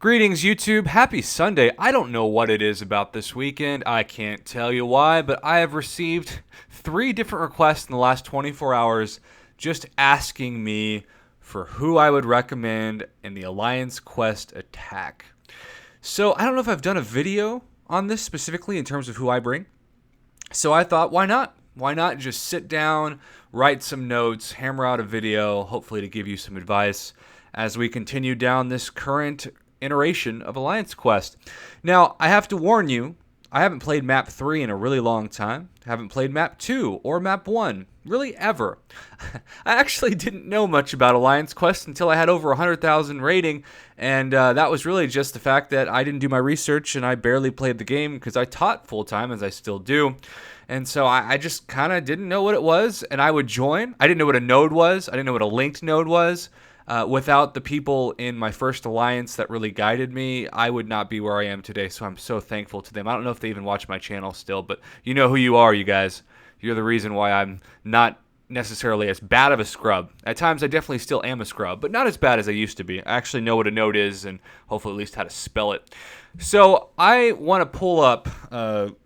Greetings, YouTube. Happy Sunday. I don't know what it is about this weekend. I can't tell you why, but I have received 3 different requests in the last 24 hours just asking me for who I would recommend in the Alliance Quest attack. So I don't know if I've done a video on this specifically in terms of who I bring. So I thought, why not? Why not just sit down, write some notes, hammer out a video, hopefully to give you some advice as we continue down this current iteration of Alliance Quest. Now, I have to warn you, I haven't played Map 3 in a really long time. I haven't played Map 2 or Map 1, really ever. I actually didn't know much about Alliance Quest until I had over 100,000 rating, and that was really just the fact that I didn't do my research and I barely played the game because I taught full-time, as I still do. And so I just kind of didn't know what it was, and I would join. I didn't know what a node was. I didn't know what a linked node was. Without the people in my first alliance that really guided me, I would not be where I am today, so I'm so thankful to them. I don't know if they even watch my channel still, but you know who you are, you guys. You're the reason why I'm not necessarily as bad of a scrub. At times, I definitely still am a scrub, but not as bad as I used to be. I actually know what a node is and hopefully at least how to spell it. So I want to pull up,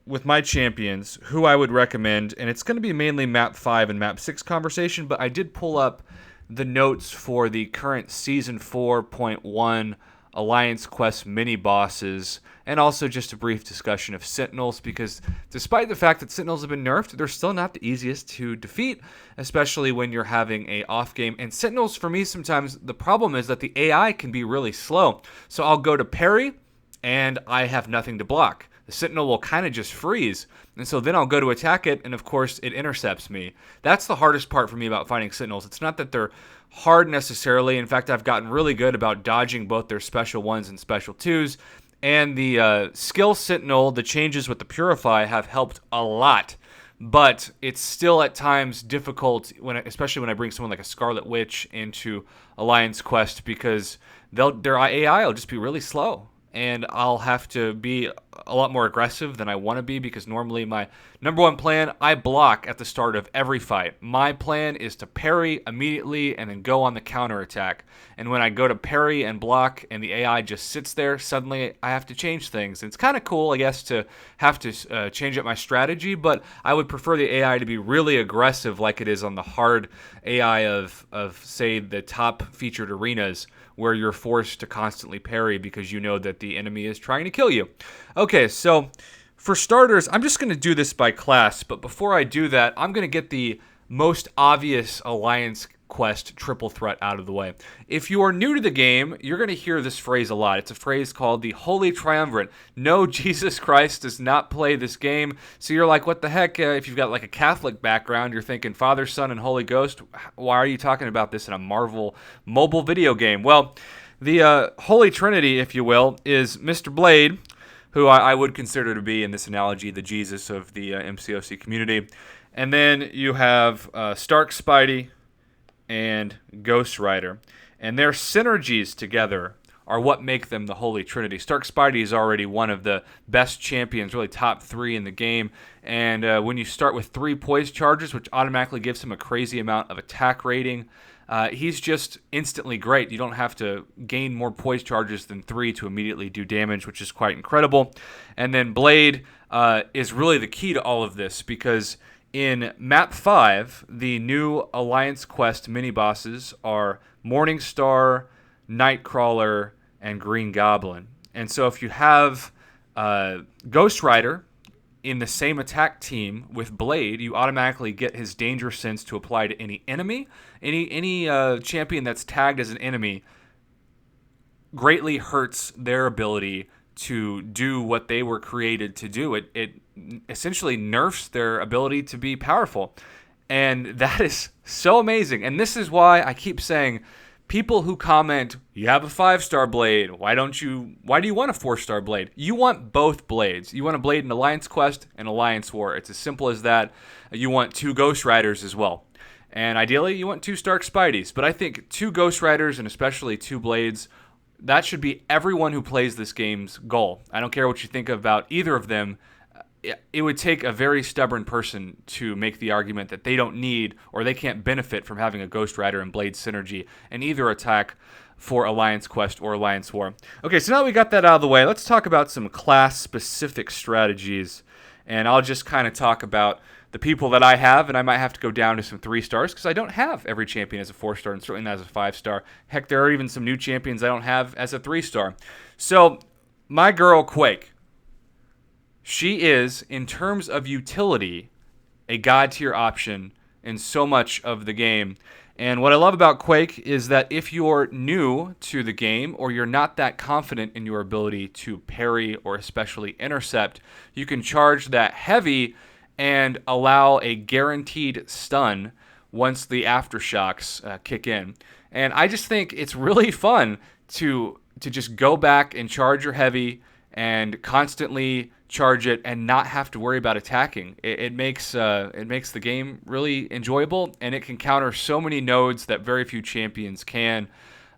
with my champions, who I would recommend, and it's going to be mainly Map 5 and Map 6 conversation, but I did pull up the notes for the current Season 4.1 Alliance Quest mini-bosses, and also just a brief discussion of Sentinels, because despite the fact that Sentinels have been nerfed, they're still not the easiest to defeat, especially when you're having a off game. And Sentinels, for me, sometimes the problem is that the AI can be really slow. So I'll go to parry, and I have nothing to block. The Sentinel will kind of just freeze, and so then I'll go to attack it, and of course it intercepts me. That's the hardest part for me about fighting Sentinels. It's not that they're hard necessarily. In fact, I've gotten really good about dodging both their special 1s and special 2s, and the skill Sentinel, the changes with the Purify, have helped a lot. But it's still at times difficult, especially when I bring someone like a Scarlet Witch into Alliance Quest, because their AI will just be really slow. And I'll have to be a lot more aggressive than I want to be, because normally my number one plan, I block at the start of every fight. My plan is to parry immediately and then go on the counterattack. And when I go to parry and block and the AI just sits there, suddenly I have to change things. And it's kind of cool, I guess, to have to change up my strategy, but I would prefer the AI to be really aggressive like it is on the hard AI of say, the top featured arenas, where you're forced to constantly parry because you know that the enemy is trying to kill you. Okay, so for starters, I'm just going to do this by class, but before I do that, I'm going to get the most obvious Alliance Quest triple threat out of the way. If you are new to the game, you're going to hear this phrase a lot. It's a phrase called the Holy Triumvirate. No, Jesus Christ does not play this game. So you're like, what the heck? If you've got like a Catholic background, you're thinking Father, Son, and Holy Ghost. Why are you talking about this in a Marvel mobile video game? Well, the Holy Trinity, if you will, is Mr. Blade, who I would consider to be, in this analogy, the Jesus of the MCOC community. And then you have Stark Spidey and Ghost Rider, and their synergies together are what make them the Holy Trinity. Stark Spidey is already one of the best champions, really top 3 in the game, and when you start with 3 poise charges, which automatically gives him a crazy amount of attack rating, he's just instantly great. You don't have to gain more poise charges than 3 to immediately do damage, which is quite incredible. And then Blade is really the key to all of this, because in Map 5, the new Alliance Quest mini-bosses are Morningstar, Nightcrawler, and Green Goblin. And so if you have Ghost Rider in the same attack team with Blade, you automatically get his danger sense to apply to any enemy. Any champion that's tagged as an enemy greatly hurts their ability to do what they were created to do. It essentially nerfs their ability to be powerful. And that is so amazing. And this is why I keep saying, people who comment, you have a 5-star blade, why do you want a 4-star blade? You want both blades. You want a blade in Alliance Quest and Alliance War. It's as simple as that. You want 2 Ghost Riders as well. And ideally, you want 2 Stark Spideys. But I think 2 Ghost Riders and especially 2 blades, that should be everyone who plays this game's goal. I don't care what you think about either of them. It would take a very stubborn person to make the argument that they don't need or they can't benefit from having a Ghost Rider and Blade synergy in either attack. for Alliance Quest or Alliance War. Okay, so now that we got that out of the way, let's talk about some class-specific strategies. And I'll just kind of talk about the people that I have, and I might have to go down to some 3-stars because I don't have every champion as a 4-star and certainly not as a 5-star. Heck, there are even some new champions I don't have as a 3-star. So my girl Quake, she is, in terms of utility, a god tier option in so much of the game. And what I love about Quake is that if you're new to the game or you're not that confident in your ability to parry or especially intercept, you can charge that heavy and allow a guaranteed stun once the aftershocks kick in. And I just think it's really fun to just go back and charge your heavy and constantly charge it and not have to worry about attacking. It makes the game really enjoyable, and it can counter so many nodes that very few champions can,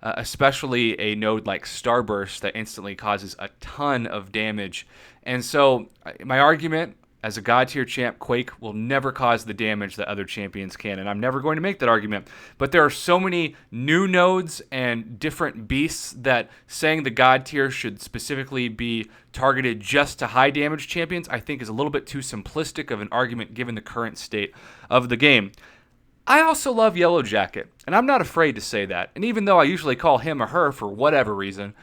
especially a node like Starburst that instantly causes a ton of damage. And so my argument, as a god tier champ, Quake will never cause the damage that other champions can, and I'm never going to make that argument. But there are so many new nodes and different beasts that saying the god tier should specifically be targeted just to high damage champions, I think is a little bit too simplistic of an argument given the current state of the game. I also love Yellow Jacket, and I'm not afraid to say that. And even though I usually call him or her for whatever reason,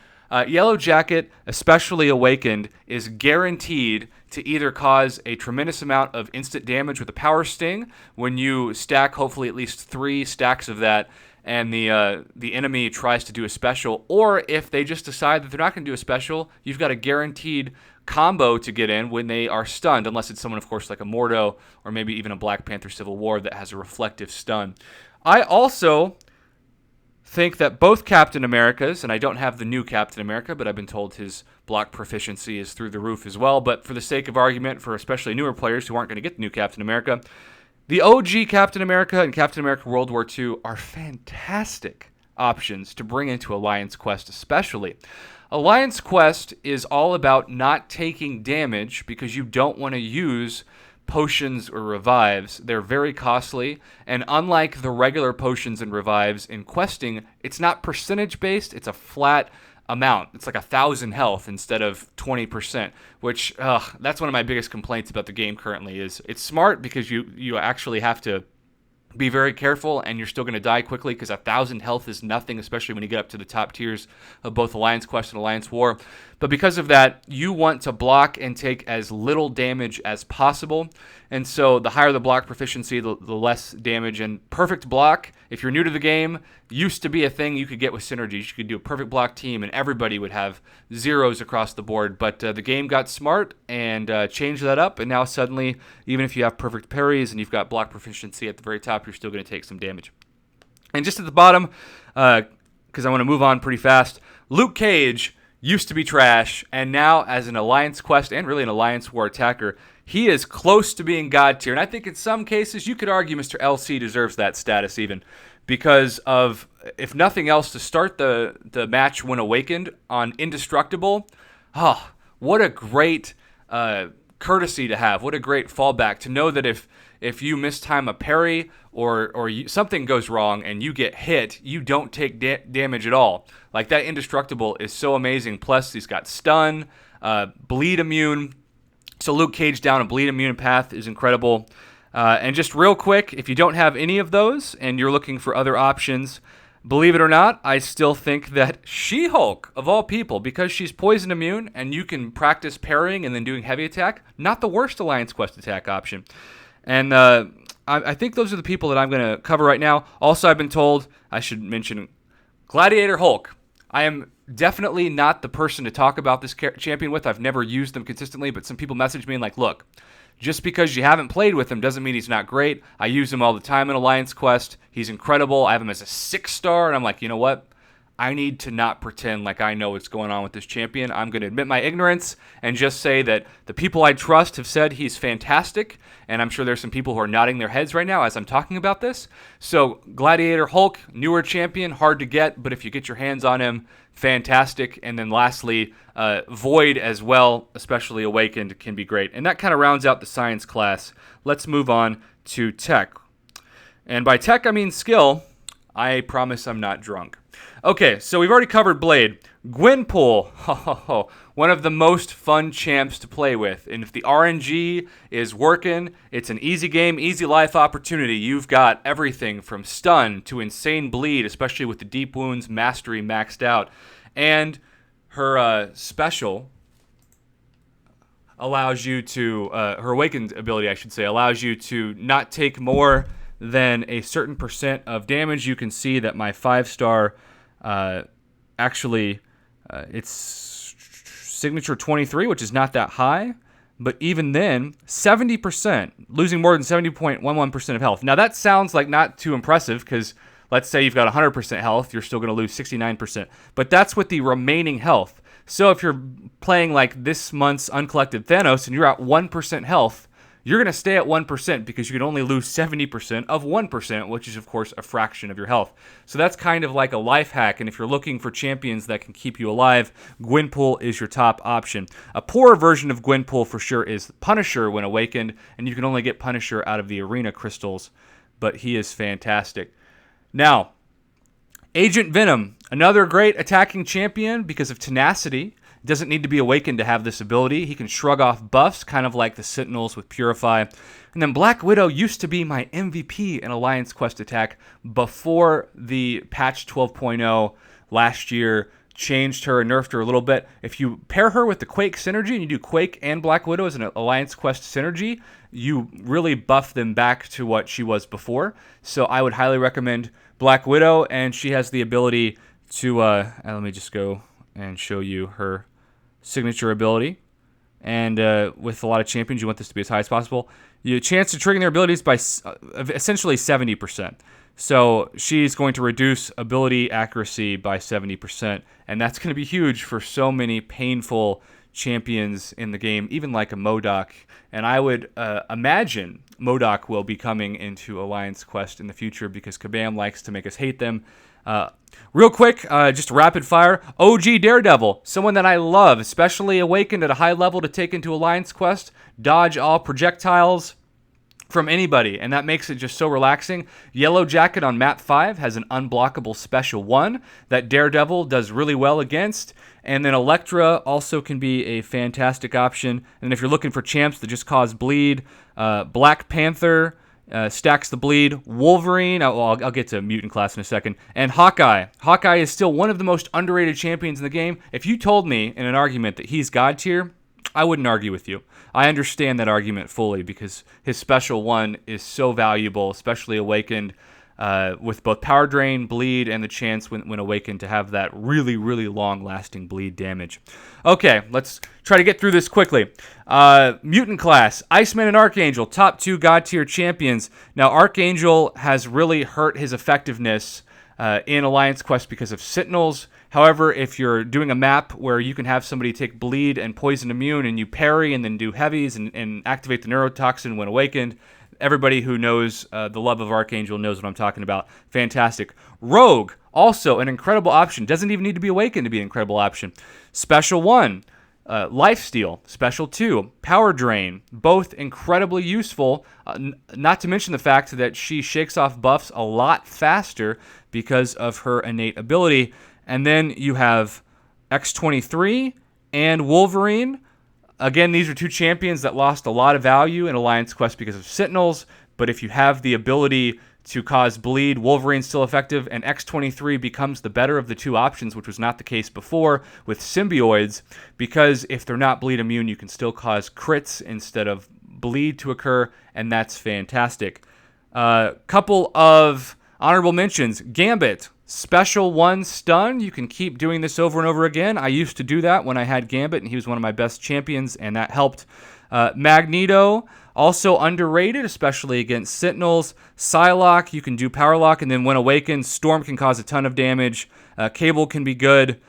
Yellow Jacket, especially Awakened, is guaranteed to either cause a tremendous amount of instant damage with a Power Sting when you stack hopefully at least 3 stacks of that and the enemy tries to do a special, or if they just decide that they're not going to do a special, you've got a guaranteed combo to get in when they are stunned, unless it's someone, of course, like a Mordo or maybe even a Black Panther Civil War that has a reflective stun. I also think that both Captain Americas, and I don't have the new Captain America, but I've been told his block proficiency is through the roof as well, but for the sake of argument, for especially newer players who aren't going to get the new Captain America, the OG Captain America and Captain America World War II are fantastic options to bring into Alliance Quest especially. Alliance Quest is all about not taking damage because you don't want to use potions or revives. They're very costly, and unlike the regular potions and revives in questing, it's not percentage based, it's a flat amount. It's like 1,000 health instead of 20%, which that's one of my biggest complaints about the game currently. Is it's smart because you actually have to be very careful, and you're still going to die quickly because 1,000 health is nothing, especially when you get up to the top tiers of both Alliance Quest and Alliance War. But because of that, you want to block and take as little damage as possible. And so the higher the block proficiency, the less damage. And perfect block, if you're new to the game, used to be a thing you could get with synergies. You could do a perfect block team and everybody would have zeros across the board. But the game got smart and changed that up. And now suddenly, even if you have perfect parries and you've got block proficiency at the very top, you're still going to take some damage. And just at the bottom, because I want to move on pretty fast, Luke Cage used to be trash, and now as an Alliance Quest and really an Alliance War attacker, he is close to being God tier. And I think in some cases you could argue Mr. LC deserves that status even because of, if nothing else, to start the match when awakened on Indestructible. Oh, what a great courtesy to have. What a great fallback to know that if you mistime a parry or something goes wrong and you get hit, you don't take damage at all. Like, that Indestructible is so amazing. Plus, he's got stun, bleed immune. So Luke Cage down a bleed immune path is incredible. And just real quick, if you don't have any of those and you're looking for other options, believe it or not, I still think that She-Hulk, of all people, because she's poison immune and you can practice parrying and then doing heavy attack, not the worst Alliance Quest attack option. And I think those are the people that I'm going to cover right now. Also, I've been told I should mention Gladiator Hulk. I am definitely not the person to talk about this champion with. I've never used them consistently, but some people message me and like, look, just because you haven't played with him doesn't mean he's not great. I use him all the time in Alliance Quest. He's incredible. I have him as a 6-star, and I'm like, you know what? I need to not pretend like I know what's going on with this champion. I'm going to admit my ignorance and just say that the people I trust have said he's fantastic, and I'm sure there's some people who are nodding their heads right now as I'm talking about this. So Gladiator Hulk, newer champion, hard to get, but if you get your hands on him, fantastic. And then lastly, Void as well, especially Awakened, can be great. And that kind of rounds out the science class. Let's move on to tech. And by tech, I mean skill. I promise I'm not drunk. Okay, so we've already covered Blade. Gwenpool, one of the most fun champs to play with. And if the RNG is working, it's an easy game, easy life opportunity. You've got everything from stun to insane bleed, especially with the deep wounds mastery maxed out. And her special allows you to, her awakened ability, I should say, allows you to not take more than a certain percent of damage. You can see that my 5-star actually, it's signature 23, which is not that high. But even then, 70%, losing more than 70.11% of health. Now that sounds like not too impressive because let's say you've got 100% health, you're still going to lose 69%. But that's with the remaining health. So if you're playing like this month's Uncollected Thanos and you're at 1% health, you're going to stay at 1% because you can only lose 70% of 1%, which is, of course, a fraction of your health. So that's kind of like a life hack, and if you're looking for champions that can keep you alive, Gwenpool is your top option. A poorer version of Gwenpool for sure is Punisher when awakened, and you can only get Punisher out of the arena crystals, but he is fantastic. Now, Agent Venom, another great attacking champion because of tenacity. Doesn't need to be awakened to have this ability. He can shrug off buffs, kind of like the Sentinels with Purify. And then Black Widow used to be my MVP in Alliance Quest attack before the patch 12.0 last year changed her and nerfed her a little bit. If you pair her with the Quake synergy and you do Quake and Black Widow as an Alliance Quest synergy, you really buff them back to what she was before. So I would highly recommend Black Widow, and she has the ability to, let me just go and show you her signature ability. And with a lot of champions, you want this to be as high as possible. You chance to trigger their abilities by essentially 70%. So she's going to reduce ability accuracy by 70%, and that's going to be huge for so many painful champions in the game, even like a MODOK. And I would imagine MODOK will be coming into Alliance Quest in the future because Kabam likes to make us hate them. Real quick, just rapid fire. OG Daredevil, someone that I love, especially awakened at a high level to take into Alliance Quest, dodge all projectiles from anybody, and that makes it just so relaxing. Yellow Jacket on map 5 has an unblockable special 1 that Daredevil does really well against, and then Elektra also can be a fantastic option. And if you're looking for champs that just cause bleed, Black Panther stacks the bleed. Wolverine, I'll get to mutant class in a second. And Hawkeye. Hawkeye is still one of the most underrated champions in the game. If you told me in an argument that he's God tier, I wouldn't argue with you. I understand that argument fully because his special 1 is so valuable, especially awakened with both power drain, bleed, and the chance when awakened to have that really, really long-lasting bleed damage. Okay, let's try to get through this quickly. Mutant class, Iceman and Archangel, top 2 God tier champions. Now, Archangel has really hurt his effectiveness in Alliance Quest because of Sentinels. However, if you're doing a map where you can have somebody take bleed and poison immune and you parry and then do heavies and activate the neurotoxin when awakened, everybody who knows the love of Archangel knows what I'm talking about. Fantastic. Rogue, also an incredible option. Doesn't even need to be awakened to be an incredible option. Special 1, Lifesteal. Special 2, Power Drain. Both incredibly useful, not to mention the fact that she shakes off buffs a lot faster because of her innate ability. And then you have X-23 and Wolverine. Again, these are 2 champions that lost a lot of value in Alliance Quest because of Sentinels, but if you have the ability to cause bleed, Wolverine's still effective, and X-23 becomes the better of the 2 options, which was not the case before with symbioids, because if they're not bleed immune, you can still cause crits instead of bleed to occur, and that's fantastic. Couple of honorable mentions. Gambit. Special 1 stun. You can keep doing this over and over again. I used to do that when I had Gambit, and he was one of my best champions, and that helped. Magneto, also underrated, especially against Sentinels. Psylocke, you can do Power Lock, and then when awakened, Storm can cause a ton of damage. Cable can be good.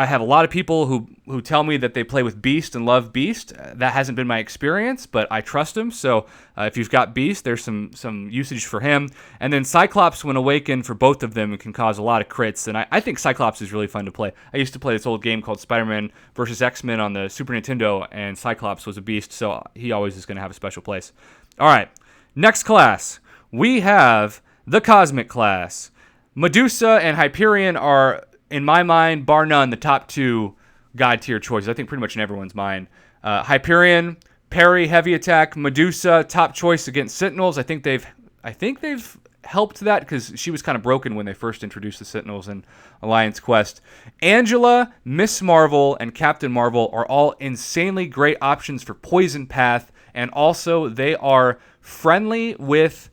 I have a lot of people who tell me that they play with Beast and love Beast. That hasn't been my experience, but I trust him. So if you've got Beast, there's some usage for him. And then Cyclops, when awakened, for both of them, can cause a lot of crits. And I think Cyclops is really fun to play. I used to play this old game called Spider-Man vs. X-Men on the Super Nintendo, and Cyclops was a beast, so he always is going to have a special place. All right, next class. We have the Cosmic class. Medusa and Hyperion are, in my mind, bar none, the top two God tier choices. I think pretty much in everyone's mind. Hyperion, parry, heavy attack. Medusa, top choice against Sentinels. I think they've helped that because she was kind of broken when they first introduced the Sentinels in Alliance Quest. Angela, Miss Marvel, and Captain Marvel are all insanely great options for Poison Path, and also they are friendly with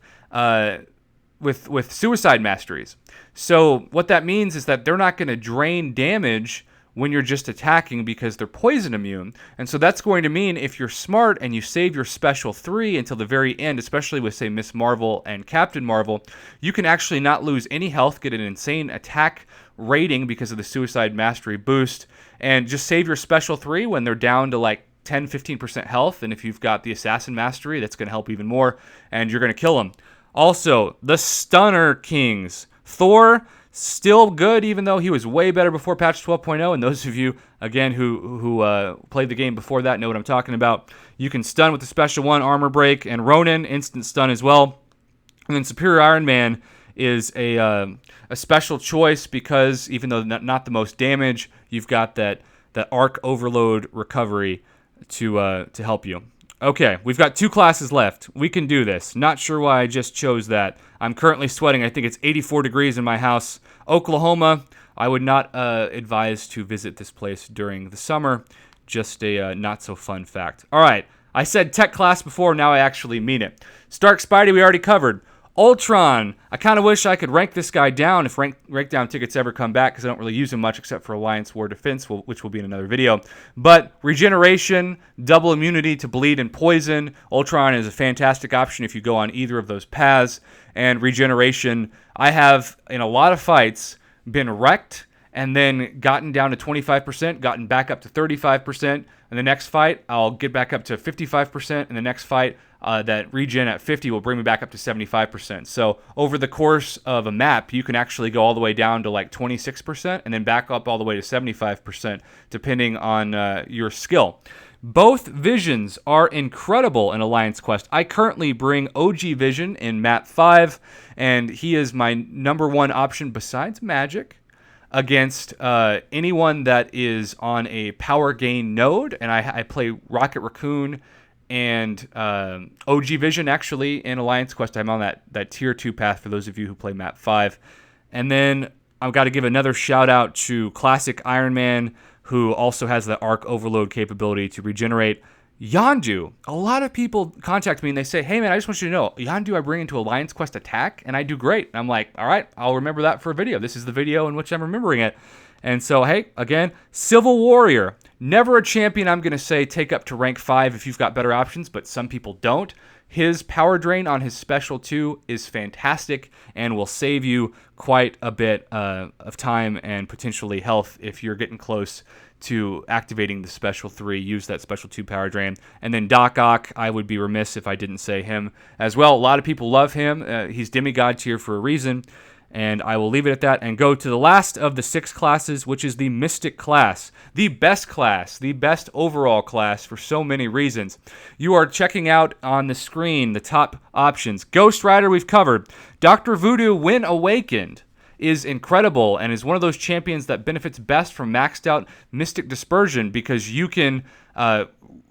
suicide masteries. So what that means is that they're not going to drain damage when you're just attacking because they're poison immune. And so that's going to mean if you're smart and you save your special 3 until the very end, especially with, say, Miss Marvel and Captain Marvel, you can actually not lose any health, get an insane attack rating because of the Suicide Mastery boost, and just save your special 3 when they're down to like 10-15% health. And if you've got the Assassin Mastery, that's going to help even more, and you're going to kill them. Also, the Stunner Kings. Thor, still good, even though he was way better before patch 12.0. And those of you, again, who played the game before that know what I'm talking about. You can stun with the special 1, Armor Break, and Ronin, instant stun as well. And then Superior Iron Man is a special choice because even though not the most damage, you've got that Arc Overload recovery to help you. Okay, we've got 2 classes left. We can do this. Not sure why I just chose that. I'm currently sweating. I think it's 84 degrees in my house. Oklahoma, I would not advise to visit this place during the summer. Just a not-so-fun fact. All right, I said tech class before. Now I actually mean it. Stark Spidey, we already covered. Ultron, I kind of wish I could rank this guy down if rank down tickets ever come back because I don't really use him much except for Alliance War Defense, which will be in another video. But regeneration, double immunity to bleed and poison. Ultron is a fantastic option if you go on either of those paths. And regeneration, I have, in a lot of fights, been wrecked and then gotten down to 25%, gotten back up to 35%. In the next fight, I'll get back up to 55%. In the next fight, that regen at 50 will bring me back up to 75%. So over the course of a map, you can actually go all the way down to like 26% and then back up all the way to 75%, depending on your skill. Both visions are incredible in Alliance Quest. I currently bring OG Vision in map 5, and he is my number 1 option besides Magic against anyone that is on a power gain node, and I play Rocket Raccoon and OG Vision actually in Alliance Quest. I'm on that tier 2 path for those of you who play map 5. And then I've got to give another shout out to Classic Iron Man, who also has the Arc Overload capability to regenerate. Yondu, a lot of people contact me and they say, hey man, I just want you to know, Yondu I bring into Alliance Quest attack and I do great. And I'm like, all right, I'll remember that for a video. This is the video in which I'm remembering it. And so, hey, again, Civil Warrior. Never a champion I'm going to say take up to rank 5 if you've got better options, but some people don't. His power drain on his special 2 is fantastic and will save you quite a bit of time and potentially health if you're getting close to activating the special 3. Use that special 2 power drain. And then Doc Ock, I would be remiss if I didn't say him as well. A lot of people love him. He's demigod tier for a reason. And I will leave it at that and go to the last of the 6 classes, which is the Mystic class. The best overall class for so many reasons. You are checking out on the screen the top options. Ghost Rider we've covered. Dr. Voodoo, when awakened, is incredible and is one of those champions that benefits best from maxed out Mystic Dispersion because you can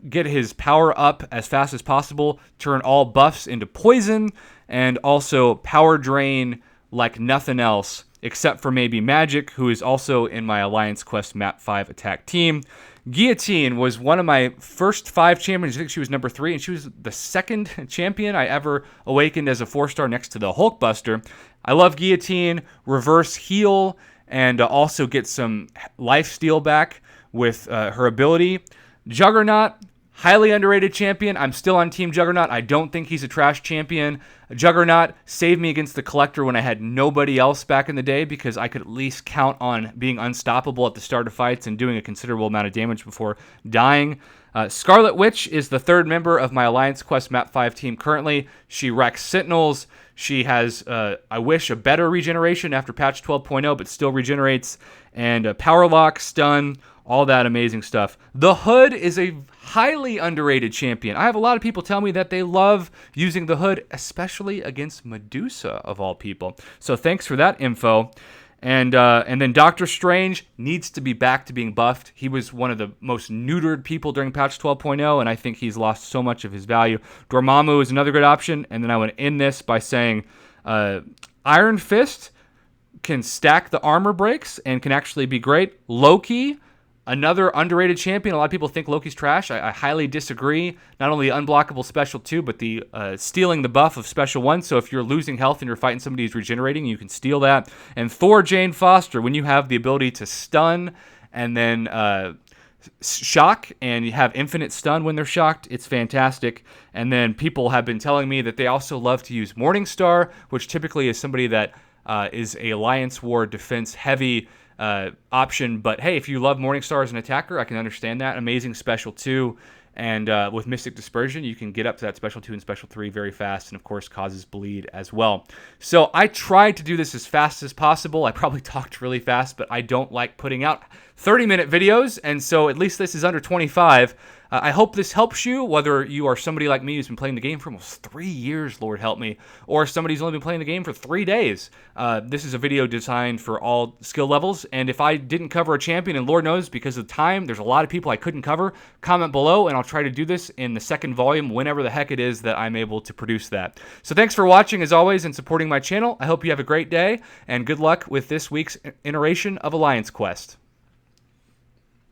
get his power up as fast as possible, turn all buffs into poison, and also power drain like nothing else, except for maybe Magic, who is also in my Alliance Quest Map 5 attack team. Guillotine was one of my first 5 champions. I think she was number 3, and she was the second champion I ever awakened as a 4-star next to the Hulkbuster. I love Guillotine, reverse heal, and also get some life steal back with her ability. Juggernaut, highly underrated champion. I'm still on Team Juggernaut. I don't think he's a trash champion. Juggernaut saved me against the Collector when I had nobody else back in the day because I could at least count on being unstoppable at the start of fights and doing a considerable amount of damage before dying. Scarlet Witch is the 3rd member of my Alliance Quest Map 5 team currently. She wrecks Sentinels. She has, I wish, a better regeneration after patch 12.0, but still regenerates. And Power Lock, Stun, all that amazing stuff. The Hood is a highly underrated champion. I have a lot of people tell me that they love using the Hood, especially against Medusa, of all people. So thanks for that info. And then Doctor Strange needs to be back to being buffed. He was one of the most neutered people during patch 12.0, and I think he's lost so much of his value. Dormammu is another good option, and then I want to end this by saying Iron Fist can stack the armor breaks and can actually be great. Loki, another underrated champion. A lot of people think Loki's trash. I highly disagree. Not only unblockable special 2, but the stealing the buff of special 1. So if you're losing health and you're fighting somebody who's regenerating, you can steal that. And Thor Jane Foster, when you have the ability to stun and then shock, and you have infinite stun when they're shocked, it's fantastic. And then people have been telling me that they also love to use Morningstar, which typically is somebody that is a Alliance War defense heavy option. But hey, if you love Morningstar as an attacker, I can understand that. Amazing special 2. And with Mystic Dispersion, you can get up to that special 2 and special 3 very fast, and of course causes bleed as well. So I tried to do this as fast as possible. I probably talked really fast, but I don't like putting out 30-minute videos, and so at least this is under 25. I hope this helps you, whether you are somebody like me who's been playing the game for almost 3 years, Lord help me, or somebody who's only been playing the game for 3 days. This is a video designed for all skill levels, and if I didn't cover a champion, and Lord knows, because of time, there's a lot of people I couldn't cover, comment below, and I'll try to do this in the second volume whenever the heck it is that I'm able to produce that. So thanks for watching, as always, and supporting my channel. I hope you have a great day, and good luck with this week's iteration of Alliance Quest.